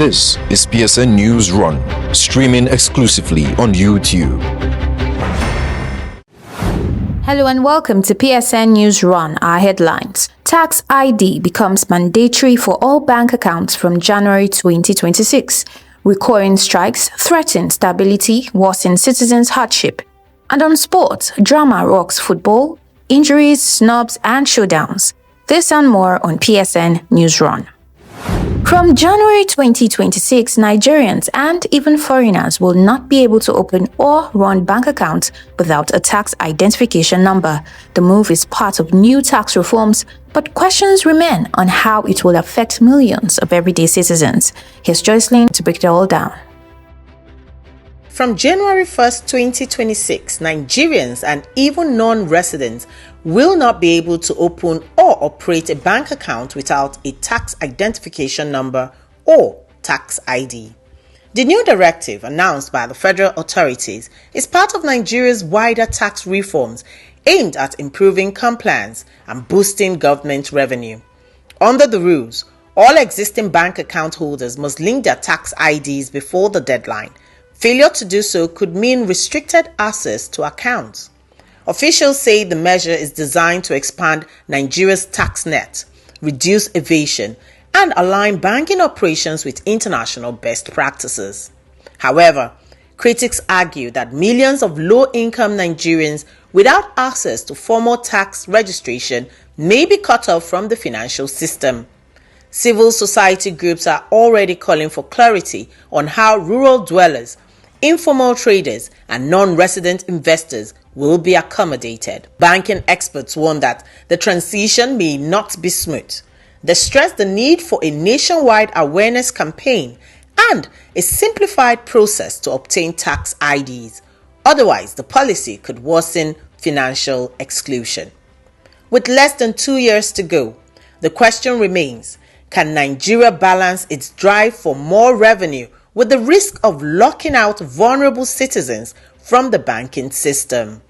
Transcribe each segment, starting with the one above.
This is PSN Newsrun, streaming exclusively on YouTube. Hello and welcome to PSN Newsrun. Our headlines. Tax ID becomes mandatory for all bank accounts from January 2026. Recurring strikes threaten stability, worsen citizens' hardship. And on sports, drama rocks football, injuries, snubs and showdowns. This and more on PSN Newsrun. From January 2026, Nigerians and even foreigners will not be able to open or run bank accounts without a tax identification number. The move is part of new tax reforms, but questions remain on how it will affect millions of everyday citizens. Here's Joycelyn to break it all down. From January 1st, 2026, Nigerians and even non-residents will not be able to open or operate a bank account without a tax identification number or tax ID. The new directive announced by the federal authorities is part of Nigeria's wider tax reforms aimed at improving compliance and boosting government revenue. Under the rules, all existing bank account holders must link their tax IDs before the deadline. Failure to do so could mean restricted access to accounts. Officials say the measure is designed to expand Nigeria's tax net, reduce evasion, and align banking operations with international best practices. However, critics argue that millions of low-income Nigerians without access to formal tax registration may be cut off from the financial system. Civil society groups are already calling for clarity on how rural dwellers, informal traders, and non-resident investors will be accommodated. Banking experts warn that the transition may not be smooth. They stress the need for a nationwide awareness campaign and a simplified process to obtain tax IDs. Otherwise, the policy could worsen financial exclusion. With less than 2 years to go, the question remains, can Nigeria balance its drive for more revenue with the risk of locking out vulnerable citizens from the banking system?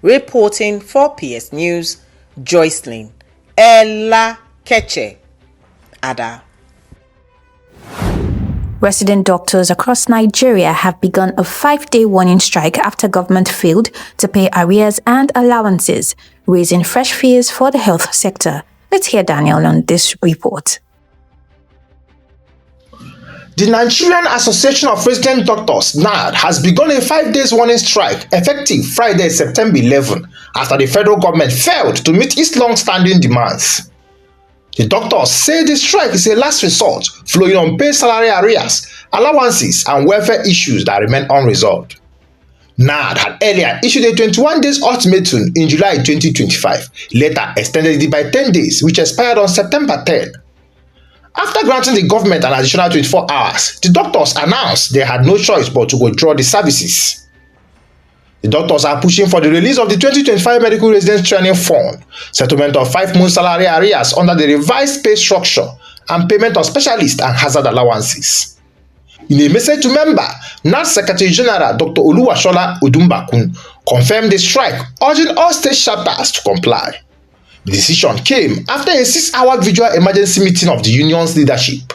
Reporting for PS News, Joycelyn Ella Keche Ada. Resident doctors across Nigeria have begun a 5-day warning strike after government failed to pay arrears and allowances, raising fresh fears for the health sector. Let's hear Daniel on this report. The Nigerian Association of Resident Doctors (NARD) has begun a 5-day warning strike effective Friday, September 11, after the federal government failed to meet its long-standing demands. The doctors say the strike is a last resort, flowing unpaid salary arrears, allowances, and welfare issues that remain unresolved. NARD had earlier issued a 21-day ultimatum in July 2025, later extended it by 10 days, which expired on September 10. After granting the government an additional 24 hours, the doctors announced they had no choice but to withdraw the services. The doctors are pushing for the release of the 2025 Medical Residence Training Fund, settlement of 5-month salary arrears under the revised pay structure, and payment of specialist and hazard allowances. In a message to members, NARD Secretary General Dr. Oluwashola Odumbakun confirmed the strike, urging all state chapters to comply. The decision came after a 6-hour visual emergency meeting of the union's leadership.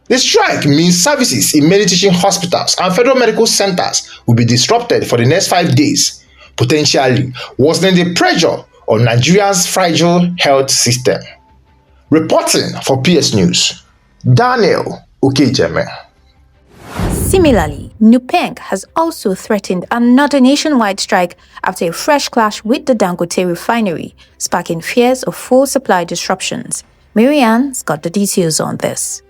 The strike means services in many teaching hospitals and federal medical centers will be disrupted for the next 5 days, potentially worsening the pressure on Nigeria's fragile health system. Reporting for PS News, Daniel Okejeme. Similarly, NUPENG has also threatened another nationwide strike after a fresh clash with the Dangote refinery, sparking fears of full supply disruptions. Marianne's got the details on this.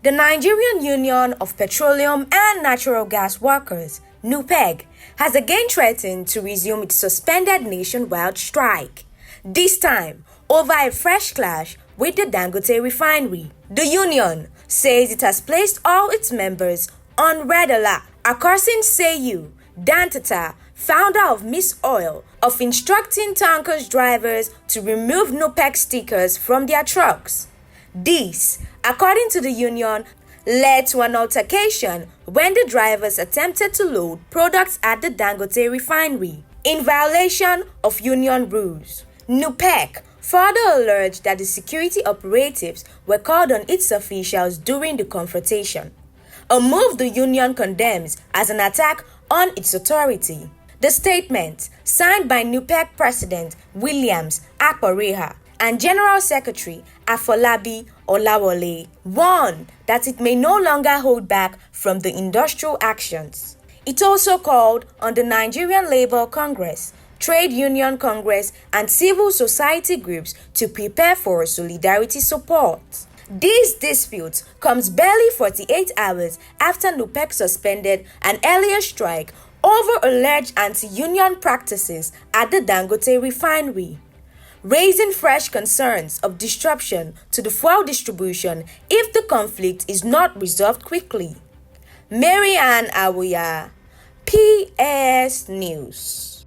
The Nigerian Union of Petroleum and Natural Gas Workers, NUPEG, has again threatened to resume its suspended nationwide strike, this time over a fresh clash with the Dangote refinery. The union says it has placed all its members on red alert, accusing SAYU, Dantata, founder of Miss Oil, of instructing tankers drivers to remove NUPEG stickers from their trucks. This, according to the union, led to an altercation when the drivers attempted to load products at the Dangote refinery in violation of union rules. NUPEG further alleged that the security operatives were called on its officials during the confrontation, a move the union condemns as an attack on its authority. The statement, signed by NUPEC President Williams Akporeha and General Secretary Afolabi Olawole, warned that it may no longer hold back from the industrial actions. It also called on the Nigerian Labour Congress, Trade Union Congress, and civil society groups to prepare for solidarity support. This dispute comes barely 48 hours after NUPEC suspended an earlier strike over alleged anti-union practices at the Dangote refinery, raising fresh concerns of disruption to the fuel distribution if the conflict is not resolved quickly. Mary Ann Awuya, PS News.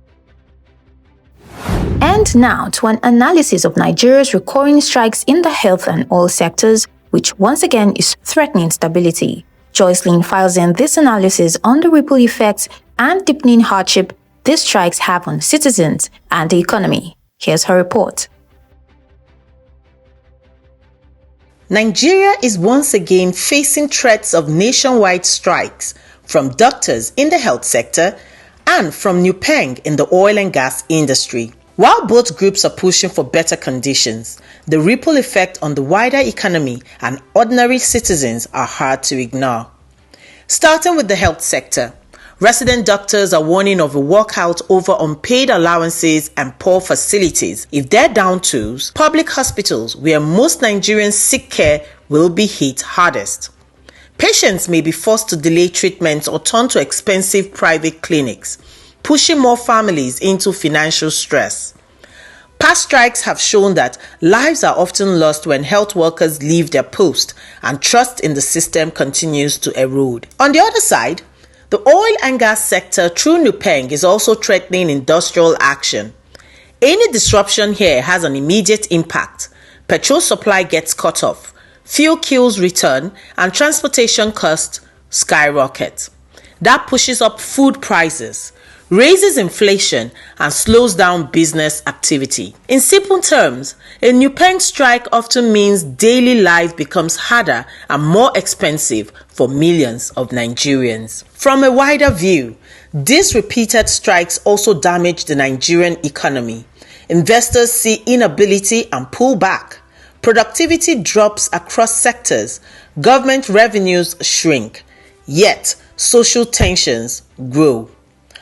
And now to an analysis of Nigeria's recurring strikes in the health and oil sectors, which once again is threatening stability. Joycelyn files in this analysis on the ripple effects and deepening hardship these strikes have on citizens and the economy. Here's her report. Nigeria is once again facing threats of nationwide strikes from doctors in the health sector and from NUPEC in the oil and gas industry. While both groups are pushing for better conditions, the ripple effect on the wider economy and ordinary citizens are hard to ignore. Starting with the health sector, resident doctors are warning of a walkout over unpaid allowances and poor facilities. If they're down tools, public hospitals where most Nigerians seek care will be hit hardest. Patients may be forced to delay treatments or turn to expensive private clinics, pushing more families into financial stress. Past strikes have shown that lives are often lost when health workers leave their post and trust in the system continues to erode. On the other side, the oil and gas sector through NUPEC is also threatening industrial action. Any disruption here has an immediate impact. Petrol supply gets cut off, fuel queues return, and transportation costs skyrocket. That pushes up food prices, raises inflation, and slows down business activity. In simple terms, a NUPEC strike often means daily life becomes harder and more expensive for millions of Nigerians. From a wider view, these repeated strikes also damage the Nigerian economy. Investors see inability and pull back. Productivity drops across sectors. Government revenues shrink. Yet, social tensions grow.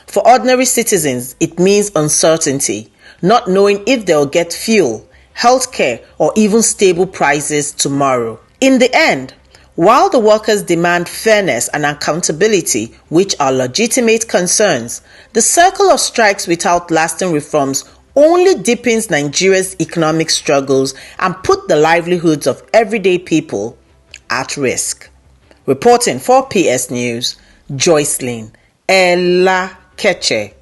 For ordinary citizens, it means uncertainty, not knowing if they'll get fuel, healthcare, or even stable prices tomorrow. In the end, while the workers demand fairness and accountability, which are legitimate concerns, the circle of strikes without lasting reforms only deepens Nigeria's economic struggles and put the livelihoods of everyday people at risk. Reporting for PS News, Joycelyn Ella Keche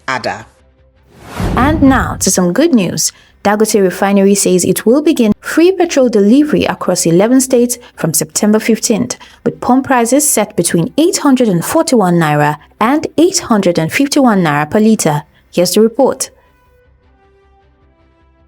Ada. And now to some good news. Dangote Refinery says it will begin free petrol delivery across 11 states from September 15th, with pump prices set between 841 naira and 851 naira per litre. Here's the report.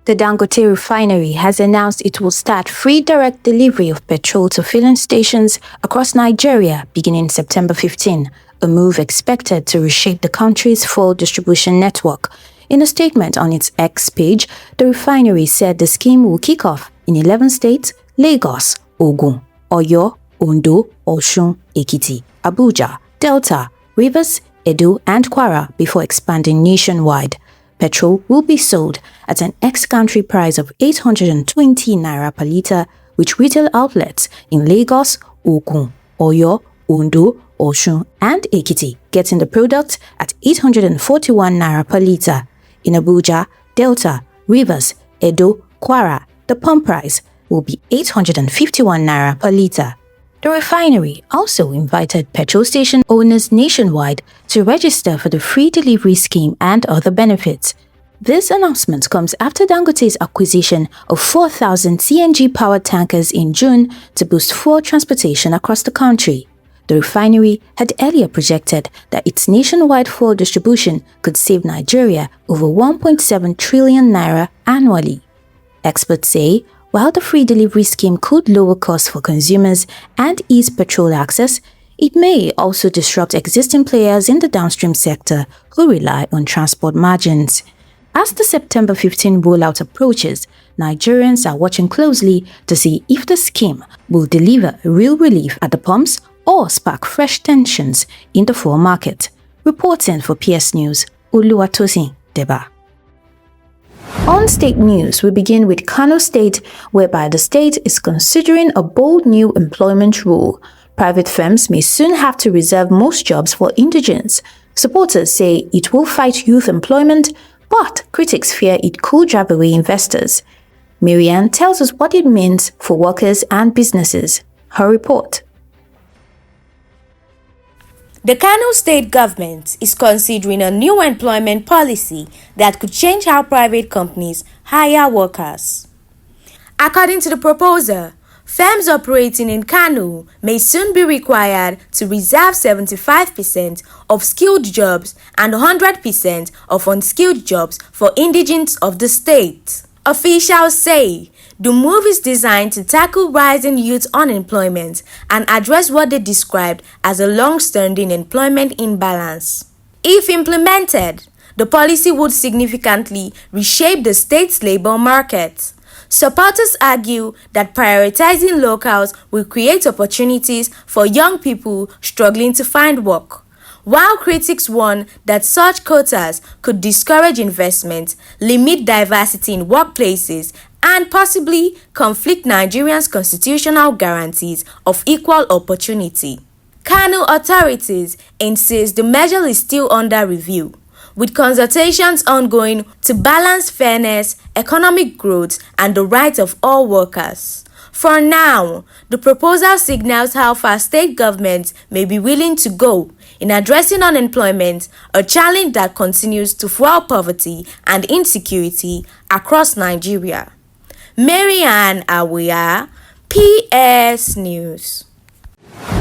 The Dangote Refinery has announced it will start free direct delivery of petrol to filling stations across Nigeria beginning September 15, a move expected to reshape the country's fuel distribution network. In a statement on its X page, the refinery said the scheme will kick off in 11 states: Lagos, Ogun, Oyo, Ondo, Osun, Ekiti, Abuja, Delta, Rivers, Edo, and Kwara before expanding nationwide. Petrol will be sold at an ex-country price of 820 naira per litre, with retail outlets in Lagos, Ogun, Oyo, Ondo, Osun, and Ekiti getting the product at 841 naira per litre. In Abuja, Delta, Rivers, Edo, Kwara, the pump price will be 851 naira per litre. The refinery also invited petrol station owners nationwide to register for the free delivery scheme and other benefits. This announcement comes after Dangote's acquisition of 4,000 CNG-powered tankers in June to boost fuel transportation across the country. The refinery had earlier projected that its nationwide fuel distribution could save Nigeria over 1.7 trillion naira annually. Experts say, while the free delivery scheme could lower costs for consumers and ease petrol access, it may also disrupt existing players in the downstream sector who rely on transport margins. As the September 15 rollout approaches, Nigerians are watching closely to see if the scheme will deliver real relief at the pumps or spark fresh tensions in the fuel market. Reporting for PS News, Oluwatosin Deba. On state news, we begin with Kano State, whereby the state is considering a bold new employment rule. Private firms may soon have to reserve most jobs for indigents. Supporters say it will fight youth employment, but critics fear it could drive away investors. Marianne tells us what it means for workers and businesses. Her report. The Kano state government is considering a new employment policy that could change how private companies hire workers. According to the proposal, firms operating in Kano may soon be required to reserve 75% of skilled jobs and 100% of unskilled jobs for indigents of the state. Officials say the move is designed to tackle rising youth unemployment and address what they described as a long-standing employment imbalance. If implemented, the policy would significantly reshape the state's labor market. Supporters argue that prioritizing locals will create opportunities for young people struggling to find work, while critics warn that such quotas could discourage investment, limit diversity in workplaces, and possibly conflict Nigerians' constitutional guarantees of equal opportunity. Kano authorities insist the measure is still under review, with consultations ongoing to balance fairness, economic growth, and the rights of all workers. For now, the proposal signals how far state governments may be willing to go in addressing unemployment, a challenge that continues to fuel poverty and insecurity across Nigeria. Marianne Awuya, PS News.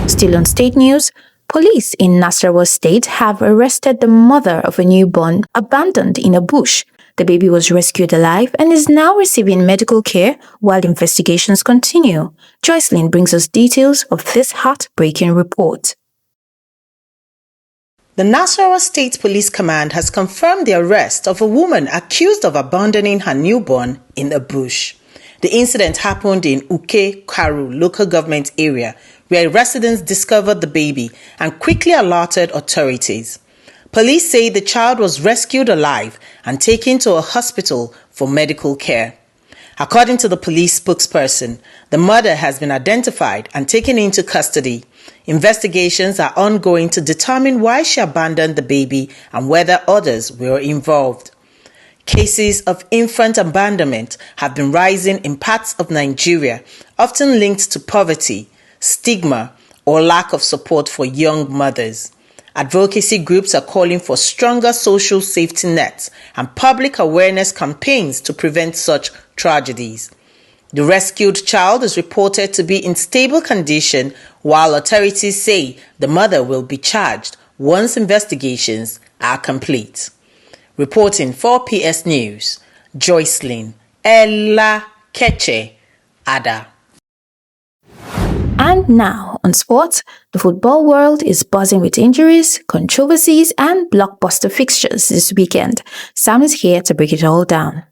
Still on state news, police in Nasarawa State have arrested the mother of a newborn abandoned in a bush. The baby was rescued alive and is now receiving medical care while investigations continue. Joycelyn brings us details of this heartbreaking report. The Nasarawa State Police Command has confirmed the arrest of a woman accused of abandoning her newborn in a bush. The incident happened in Uke Karu local government area, where residents discovered the baby and quickly alerted authorities. Police say the child was rescued alive and taken to a hospital for medical care. According to the police spokesperson, the mother has been identified and taken into custody. Investigations are ongoing to determine why she abandoned the baby and whether others were involved. Cases of infant abandonment have been rising in parts of Nigeria, often linked to poverty, stigma, or lack of support for young mothers. Advocacy groups are calling for stronger social safety nets and public awareness campaigns to prevent such tragedies. The rescued child is reported to be in stable condition, while authorities say the mother will be charged once investigations are complete. Reporting for PS News, Joycelyn Ella Keche Ada. And now, on sports, the football world is buzzing with injuries, controversies, and blockbuster fixtures this weekend. Sam is here to break it all down.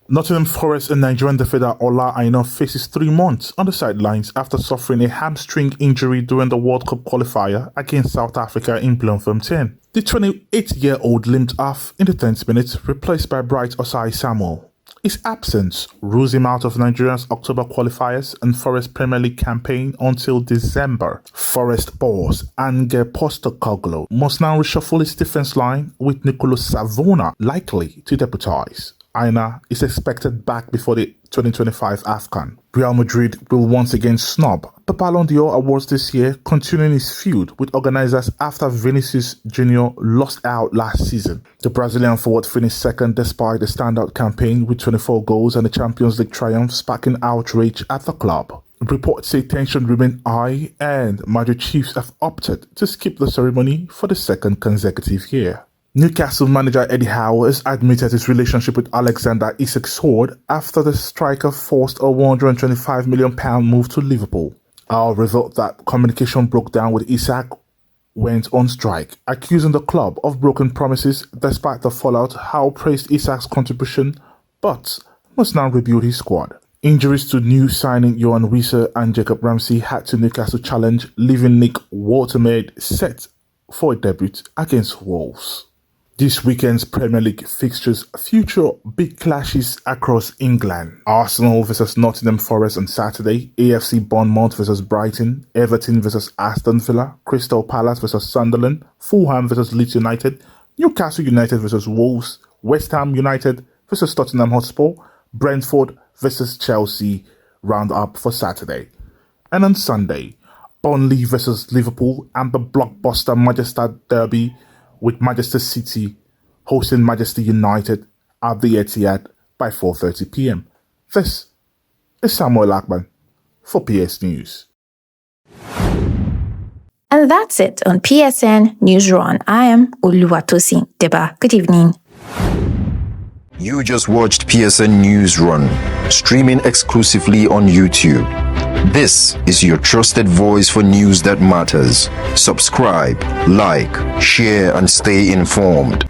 Nottingham Forest and Nigerian defender Ola Aina faces 3 months on the sidelines after suffering a hamstring injury during the World Cup qualifier against South Africa in Bloemfontein. The 28-year-old limped off in the 10th minute, replaced by Bright Osai Samuel. His absence rules him out of Nigeria's October qualifiers and Forest Premier League campaign until December. Forest boss Ange Postecoglou must now reshuffle his defense line, with Nicolo Savona likely to deputise. Aina is expected back before the 2025 AFCON. Real Madrid will once again snub the Ballon d'Or awards this year, continuing his feud with organisers after Vinicius Jr. lost out last season. The Brazilian forward finished second despite the standout campaign with 24 goals and the Champions League triumph, sparking outrage at the club. Reports say tension remain high and Madrid Chiefs have opted to skip the ceremony for the second consecutive year. Newcastle manager Eddie Howe has admitted his relationship with Alexander Isak soared after the striker forced a £125 million move to Liverpool. Howe revealed that communication broke down with Isak went on strike, accusing the club of broken promises. Despite the fallout, Howe praised Isak's contribution but must now rebuild his squad. Injuries to new signing Johan Wieser and Jacob Ramsey had to Newcastle challenge, leaving Nick Watermaid set for a debut against Wolves. This weekend's Premier League fixtures feature big clashes across England. Arsenal vs Nottingham Forest on Saturday, AFC Bournemouth vs Brighton, Everton vs Aston Villa, Crystal Palace vs Sunderland, Fulham vs Leeds United, Newcastle United vs Wolves, West Ham United vs Tottenham Hotspur, Brentford vs Chelsea round up for Saturday. And on Sunday, Burnley vs Liverpool and the blockbuster Manchester Derby with Manchester City hosting Manchester United at the Etihad by 4:30 p.m. This is Samuel Akban for PS News. And that's it on PSN Newsrun. I am Oluwatosin Deba. Good evening. You just watched PSN Newsrun, streaming exclusively on YouTube. This is your trusted voice for news that matters. Subscribe, like, share, and stay informed.